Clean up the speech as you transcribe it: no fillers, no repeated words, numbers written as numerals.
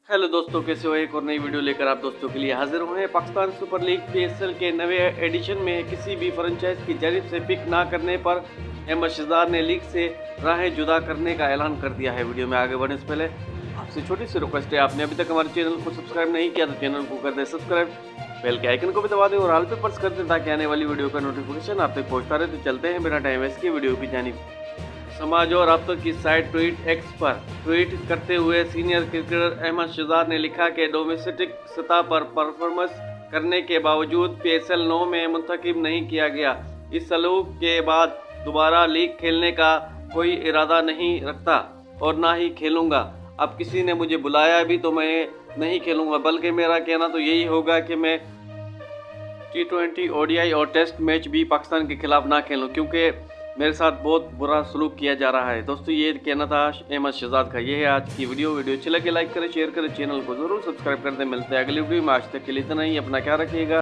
Hello दोस्तों, कैसे हो। एक और नई वीडियो लेकर आप दोस्तों के लिए हाजिर हुए हैं। पाकिस्तान सुपर लीग PSL के नवे एडिशन में किसी भी फ्रेंचाइज की जानिब से पिक ना करने पर अहमद शहजाद ने लीग से राहें जुदा करने का ऐलान कर दिया है। वीडियो में आगे बढ़ने से पहले आपसे छोटी सी रिक्वेस्ट है, आपने अभी तक हमारे चैनल को सब्सक्राइब नहीं किया तो चैनल को कर दें सब्सक्राइब, बेल के आइकन को भी दबा दें और ऑल पे प्रेस कर दें ताकि आने वाली वीडियो का नोटिफिकेशन आप तक पहुँचता रहे। तो चलते हैं बिना टाइम वेस्ट के वीडियो की जानिब। समाज और राब्तों की साइट ट्वीट एक्स पर ट्वीट करते हुए सीनियर क्रिकेटर अहमद शहजाद ने लिखा कि डोमेस्टिक सतह पर परफॉर्मेंस करने के बावजूद PSL 9 में मुंतखब नहीं किया गया। इस सलूक के बाद दोबारा लीग खेलने का कोई इरादा नहीं रखता और ना ही खेलूंगा। अब किसी ने मुझे बुलाया भी तो मैं नहीं खेलूंगा, बल्कि मेरा कहना तो यही होगा कि मैं T20 ODI और टेस्ट मैच भी पाकिस्तान के खिलाफ ना खेलूं, क्योंकि मेरे साथ बहुत बुरा सलूक किया जा रहा है। दोस्तों, ये कहना था अहमद शहजाद का। ये है आज की वीडियो अच्छी लगे लाइक करें, शेयर करें, चैनल को जरूर सब्सक्राइब कर दें। मिलते हैं अगली वीडियो में। आज तक के लिए इतना ही। अपना ख्याल रखिएगा।